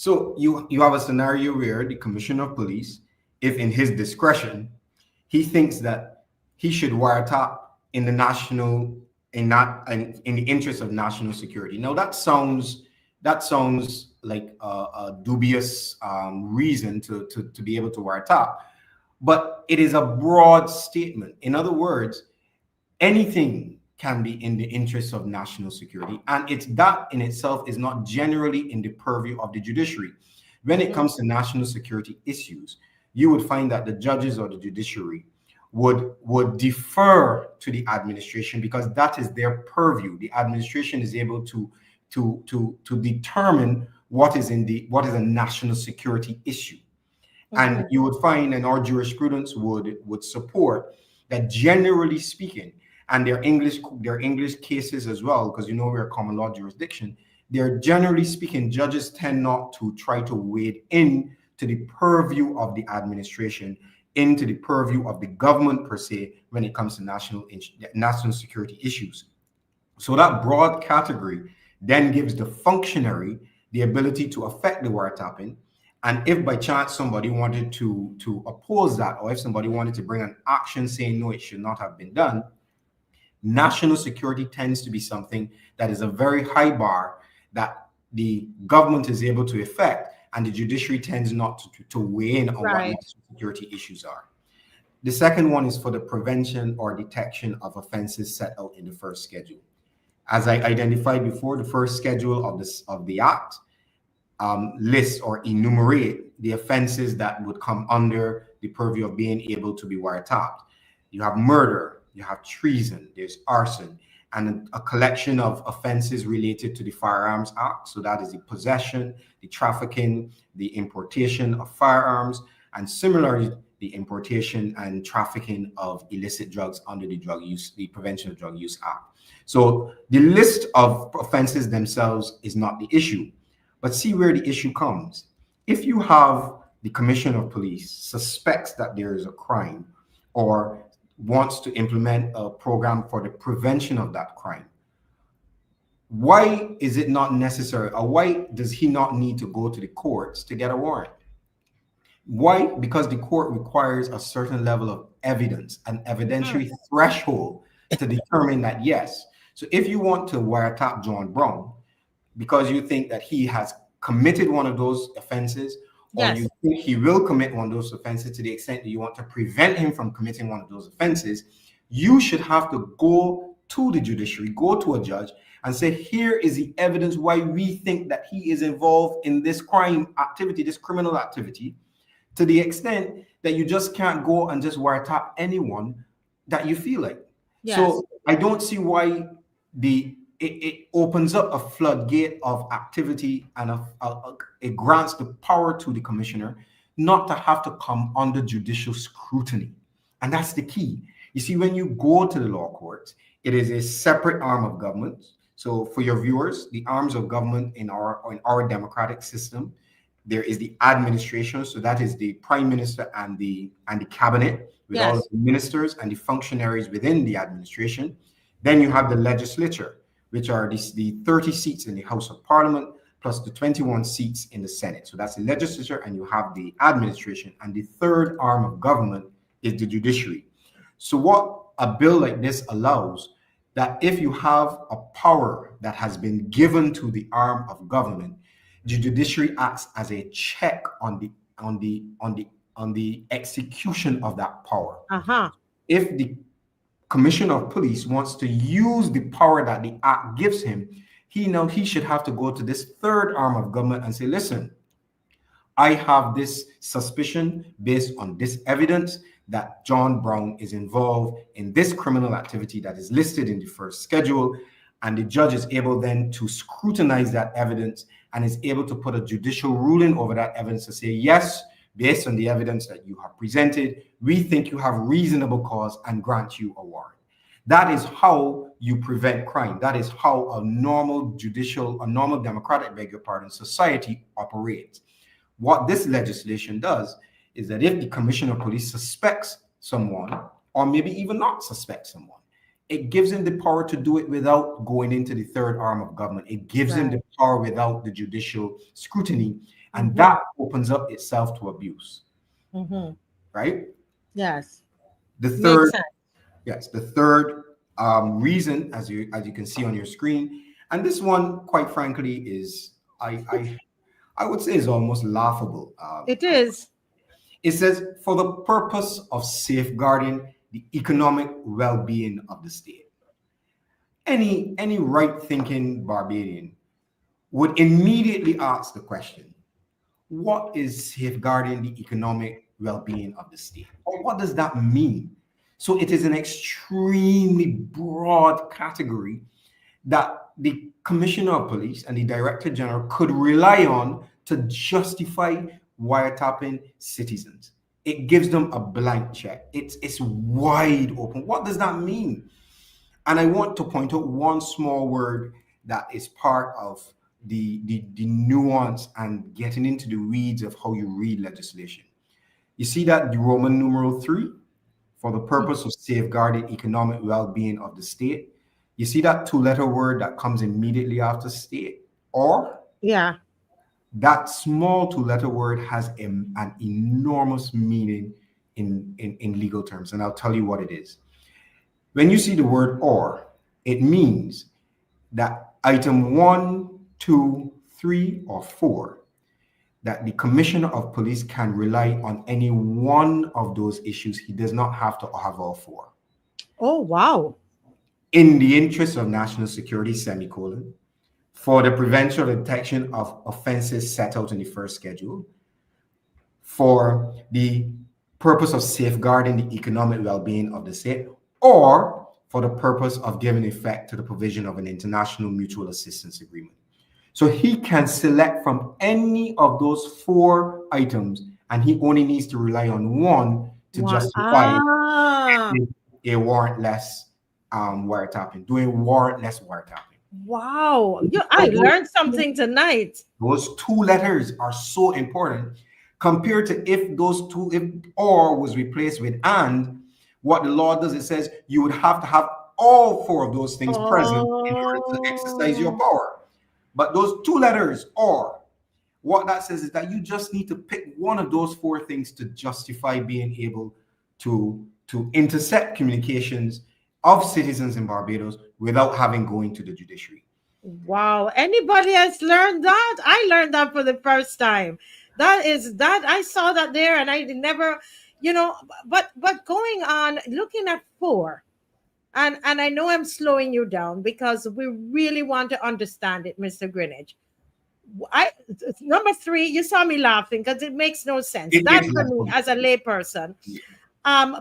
So you have a scenario where the commissioner of police, if in his discretion, he thinks that he should wiretap in the national in not in the interest of national security. Now that sounds like a dubious reason to be able to wiretap, but it is a broad statement. In other words, anything can be in the interest of national security, and it's that in itself is not generally in the purview of the judiciary. When it Mhm. comes to national security issues, you would find that the judges or the judiciary would defer to the administration because that is their purview. The administration is able to determine what is a national security issue. And Mhm. you would find, and our jurisprudence would support that, generally speaking, and their English cases as well, because we're a common law jurisdiction. They're generally speaking, judges tend not to try to wade in to the purview of the administration, into the purview of the government per se, when it comes to national security issues. So that broad category then gives the functionary the ability to affect the wiretapping. And if by chance somebody wanted to oppose that, or if somebody wanted to bring an action saying no, it should not have been done, national security tends to be something that is a very high bar that the government is able to effect, and the judiciary tends not to weigh in on what Right. national security issues are. The second one is for the prevention or detection of offenses set out in the first schedule. As I identified before, the first schedule of the act lists or enumerate the offenses that would come under the purview of being able to be wiretapped. You have murder, you have treason, there's arson, and a collection of offenses related to the Firearms Act. So that is the possession, the trafficking, the importation of firearms, and similarly, the importation and trafficking of illicit drugs under the Prevention of Drug Use Act. So the list of offenses themselves is not the issue. But see where the issue comes. If you have the commissioner of police suspects that there is a crime or wants to implement a program for the prevention of that crime, why is it not necessary, or why does he not need to go to the courts to get a warrant? Why? Because the court requires a certain level of evidence, an Mm. evidentiary threshold to determine that, yes. So if you want to wiretap John Brown, because you think that he has committed one of those offenses, or you Yes. think he will commit one of those offenses to the extent that you want to prevent him from committing one of those offenses, you should have to go to the judiciary, go to a judge, and say, here is the evidence why we think that he is involved in this crime activity, this criminal activity, to the extent that you just can't go and just wiretap anyone that you feel like. Yes. So I don't see why it opens up a floodgate of activity, and it grants the power to the commissioner not to have to come under judicial scrutiny. And that's the key. You see, when you go to the law courts, it is a separate arm of government. So for your viewers, the arms of government in our democratic system, there is the administration, so that is the prime minister and the cabinet, with all of Yes. the ministers and the functionaries within the administration. Then you have the legislature, which are the 30 seats in the House of Parliament plus the 21 seats in the Senate. So that's the legislature, and you have the administration, and the third arm of government is the judiciary. So what a bill like this allows, that if you have a power that has been given to the arm of government, the judiciary acts as a check on the execution of that power. Uh-huh. If the commissioner of police wants to use the power that the act gives him, he should have to go to this third arm of government and say, listen, I have this suspicion based on this evidence that John Brown is involved in this criminal activity that is listed in the first schedule. And the judge is able then to scrutinize that evidence and is able to put a judicial ruling over that evidence to say, yes, based on the evidence that you have presented, we think you have reasonable cause, and grant you a warrant. That is how you prevent crime. That is how a normal democratic, beg your pardon, society operates. What this legislation does is that if the commissioner of police suspects someone, or maybe even not suspects someone, It gives him the power to do it without going into the third arm of government. It gives him Right. the power without the judicial scrutiny, and Mm-hmm. that opens up itself to abuse, Mm-hmm. right? Yes. The Makes third, sense. yes, the third reason, as you can see on your screen, and this one, quite frankly, is I would say is almost laughable. It is. It says for the purpose of safeguarding the economic well-being of the state. Any right-thinking Barbadian would immediately ask the question, what is safeguarding the economic well-being of the state? Or what does that mean? So it is an extremely broad category that the commissioner of police and the director general could rely on to justify wiretapping citizens. It gives them a blank check. It's wide open. What does that mean? And I want to point out one small word that is part of the nuance and getting into the weeds of how you read legislation. You see that the Roman numeral 3, for the purpose of safeguarding economic well-being of the state. You see that two-letter word that comes immediately after state, or Yeah. that small two-letter word has an enormous meaning in legal terms, and I'll tell you what it is. When you see the word or, it means that item 1, 2, 3, or 4, that the commissioner of police can rely on any one of those issues. He does not have to have all four. Oh, wow. In the interest of national security, semicolon, for the prevention or detection of offenses set out in the first schedule, for the purpose of safeguarding the economic well-being of the state, or for the purpose of giving effect to the provision of an international mutual assistance agreement. So he can select from any of those four items, and he only needs to rely on one to One. justify Ah, a warrantless wiretapping, doing warrantless wiretapping. wow. I So learned something tonight. those two letters are so important compared to if those two, if or was replaced with and, what the law does, it says you would have to have all four of those things present in order to exercise your Oh, power. But those two letters, or, what that says is that you just need to pick one of those four things to justify being able to intercept communications of citizens in Barbados without having going to the judiciary. wow. Anybody else learned that? I learned that for the first time. That is that I saw that there and I never, but going on looking at four. And I know I'm slowing you down because we really want to understand it, Mr. Greenidge. I Number three, you saw me laughing because it makes no sense. It That makes for no me sense. as a layperson. Yeah.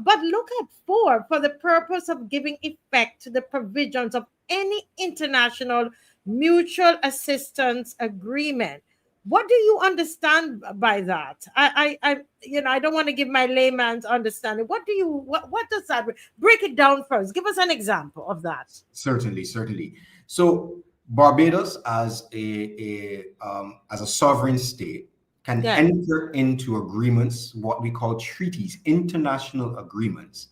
But look at four for the purpose of giving effect to the provisions of any international mutual assistance agreement. What do you understand by that? I don't want to give my layman's understanding. What does that break it down first? Give us an example of that. Certainly, certainly. So Barbados, as a sovereign state, can Yes. enter into agreements, what we call treaties, international agreements,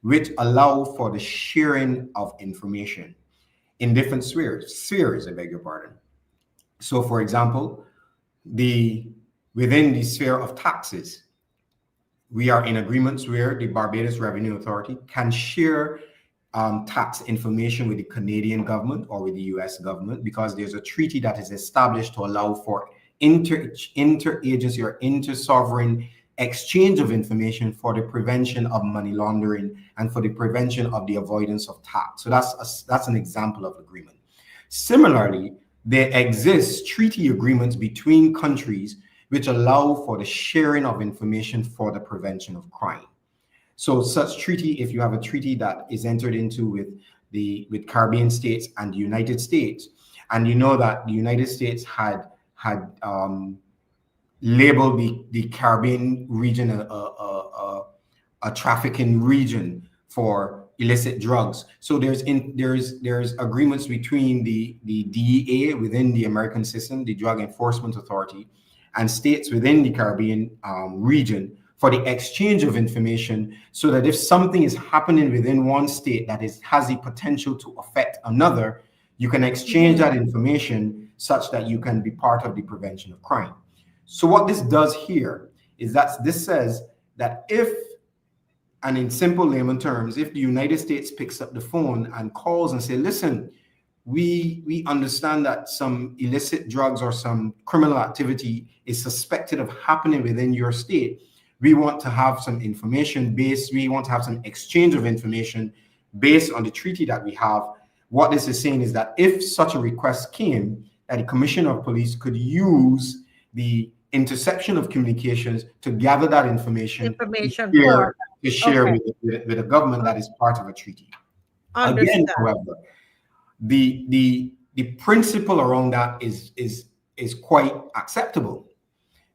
which allow for the sharing of information in different spheres. I beg your pardon. So, for example, the within the sphere of taxes, we are in agreements where the Barbados Revenue Authority can share tax information with the Canadian government or with the US government, because there's a treaty that is established to allow for interagency or inter-sovereign exchange of information for the prevention of money laundering and for the prevention of the avoidance of tax. So that's an example of agreement. Similarly, there exists treaty agreements between countries which allow for the sharing of information for the prevention of crime. So such treaty, if you have a treaty that is entered into with Caribbean states and the United States, and you know that the United States had labeled the Caribbean region a trafficking region for illicit drugs. So there's agreements between the DEA within the American system, the Drug Enforcement Authority, and states within the Caribbean region for the exchange of information, so that if something is happening within one state that has the potential to affect another, you can exchange that information such that you can be part of the prevention of crime. So what this does here is that this says that if, and in simple layman terms, if the United States picks up the phone and calls and say, listen, we understand that some illicit drugs or some criminal activity is suspected of happening within your state. We want to have some information based, we want to have some exchange of information based on the treaty that we have. What this is saying is that if such a request came, that the Commissioner of Police could use the interception of communications to gather that information to share with the government that is part of a treaty. Understand. Again, however, the principle around that is quite acceptable,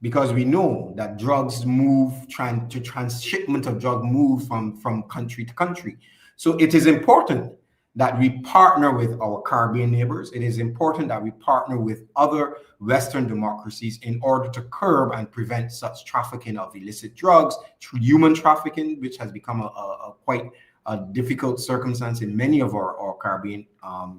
because we know that drugs move, transshipment of drug move from country to country. So it is important that we partner with our Caribbean neighbors. It is important that we partner with other Western democracies in order to curb and prevent such trafficking of illicit drugs, human trafficking, which has become a quite a difficult circumstance in many of our Caribbean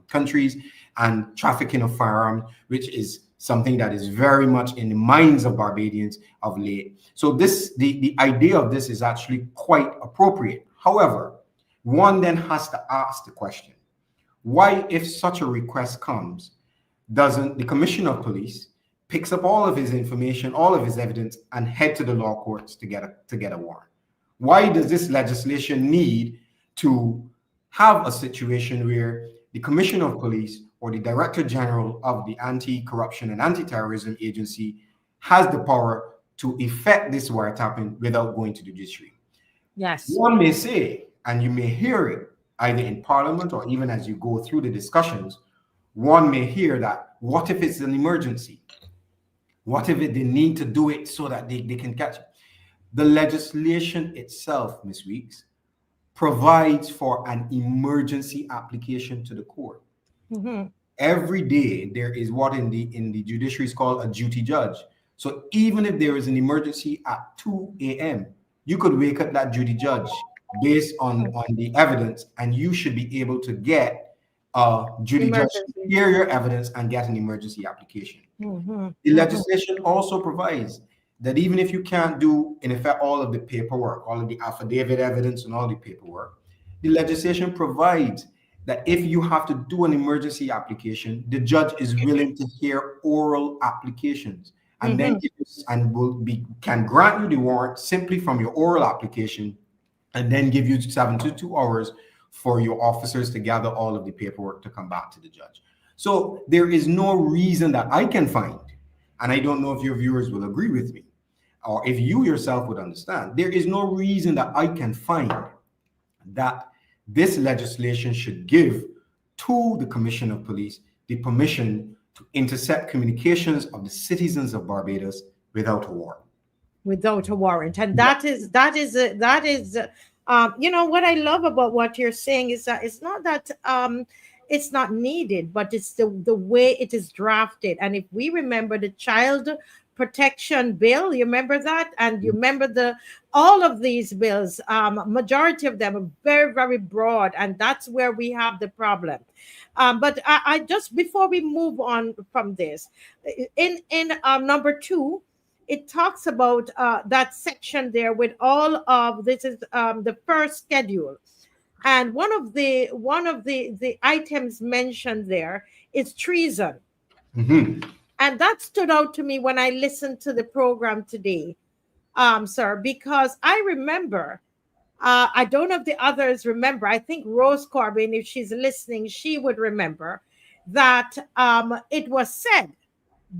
countries, and trafficking of firearms, which is something that is very much in the minds of Barbadians of late. So the idea of this is actually quite appropriate. However, one then has to ask the question, why, if such a request comes, doesn't the Commissioner of Police picks up all of his information, all of his evidence, and head to the law courts to get a warrant? Why does this legislation need to have a situation where the Commissioner of Police or the Director General of the Anti-Corruption and Anti-Terrorism Agency has the power to effect this wiretapping without going to the judiciary? Yes. One may say, and you may hear it either in Parliament or even as you go through the discussions, one may hear that, what if it's an emergency? What if they need to do it so that they can catch it? The legislation itself, Ms. Weeks, provides for an emergency application to the court. Every day there is what in the judiciary is called a duty judge. So even if there is an emergency at 2 a.m., you could wake up that duty judge based on the evidence, and you should be able to get a duty judge to hear your evidence and get an emergency application. The legislation also provides that even if you can't do, in effect, all of the paperwork, all of the affidavit evidence and all the paperwork, the legislation provides that if you have to do an emergency application, the judge is willing to hear oral applications, and then can grant you the warrant simply from your oral application, and then give you 72 hours for your officers to gather all of the paperwork to come back to the judge. So there is no reason that I can find, and I don't know if your viewers will agree with me, or if you yourself would understand, there is no reason that I can find that this legislation should give to the Commissioner of Police the permission to intercept communications of the citizens of Barbados without a warrant. Without a warrant. And that is you know, what I love about what you're saying is that it's not that it's not needed, but it's the way it is drafted. And if we remember the Child Protection Bill, you remember that, and you remember all of these bills, majority of them are very, very broad, and that's where we have the problem. But I just, before we move on from this, in number 2, it talks about that section there with all of this is the first schedule, and one of the items mentioned there is treason. And that stood out to me when I listened to the program today, sir, because I remember, I don't know if the others remember, I think Rose Corbin, if she's listening, she would remember that it was said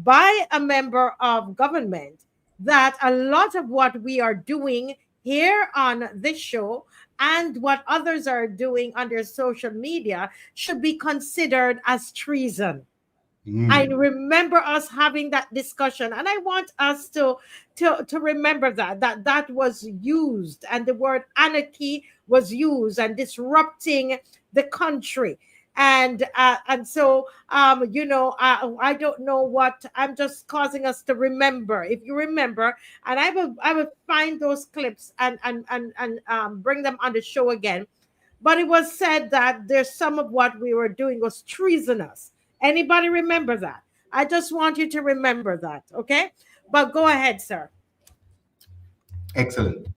by a member of government that a lot of what we are doing here on this show and what others are doing on their social media should be considered as treason. I remember us having that discussion, and I want us to remember that was used, and the word anarchy was used, and disrupting the country. And so I don't know what. I'm just causing us to remember. If you remember, and I will find those clips and bring them on the show again. But it was said that there's some of what we were doing was treasonous. Anybody remember that? I just want you to remember that, okay? But go ahead, sir. Excellent.